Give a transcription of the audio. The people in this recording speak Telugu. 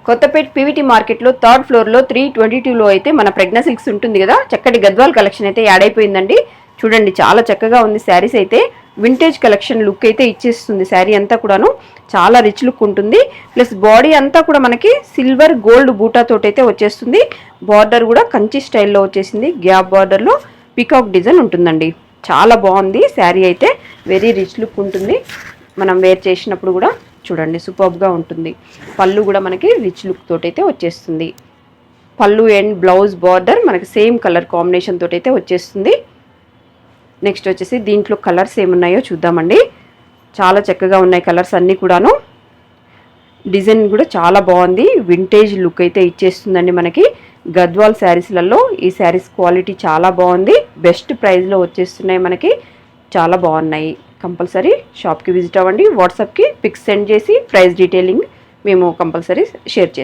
కొత్తపేట పీవీటీ మార్కెట్లో థర్డ్ ఫ్లోర్లో 322లో అయితే మన ప్రజ్ఞా సిల్క్స్ ఉంటుంది కదా, చక్కటి గద్వాల్ కలెక్షన్ అయితే యాడ్ అయిపోయిందండి. చూడండి చాలా చక్కగా ఉంది. శారీస్ అయితే వింటేజ్ కలెక్షన్ లుక్ అయితే ఇచ్చేస్తుంది. శారీ అంతా కూడాను చాలా రిచ్ లుక్ ఉంటుంది. ప్లస్ బాడీ అంతా కూడా మనకి సిల్వర్ గోల్డ్ బూటా తోటైతే వచ్చేస్తుంది. బార్డర్ కూడా కంచి స్టైల్లో వచ్చేసింది. గ్యాప్ బార్డర్లో పీకాక్ డిజైన్ ఉంటుందండి. చాలా బాగుంది శారీ అయితే. వెరీ రిచ్ లుక్ ఉంటుంది. మనం వేర్ చేసినప్పుడు కూడా చూడండి సూపర్గా ఉంటుంది. పళ్ళు కూడా మనకి రిచ్ లుక్ తోటైతే వచ్చేస్తుంది. పళ్ళు అండ్ బ్లౌజ్ బార్డర్ మనకి సేమ్ కలర్ కాంబినేషన్ తోటైతే వచ్చేస్తుంది. నెక్స్ట్ వచ్చేసి దీంట్లో కలర్స్ ఏమున్నాయో చూద్దామండి. చాలా చక్కగా ఉన్నాయి కలర్స్ అన్నీ కూడాను. డిజైన్ కూడా చాలా బాగుంది. వింటేజ్ లుక్ అయితే ఇచ్చేస్తుందండి మనకి. గద్వాల్ శారీస్లలో ఈ శారీస్ క్వాలిటీ చాలా బాగుంది. బెస్ట్ ప్రైస్లో వచ్చేస్తున్నాయి మనకి. చాలా బాగున్నాయి. కంపల్సరీ షాప్కి విజిట్ అవ్వండి. వాట్సాప్కి పిక్స్ సెండ్ చేసి ప్రైస్ డీటెయిలింగ్ మేము కంపల్సరీ షేర్ చేస్తాం.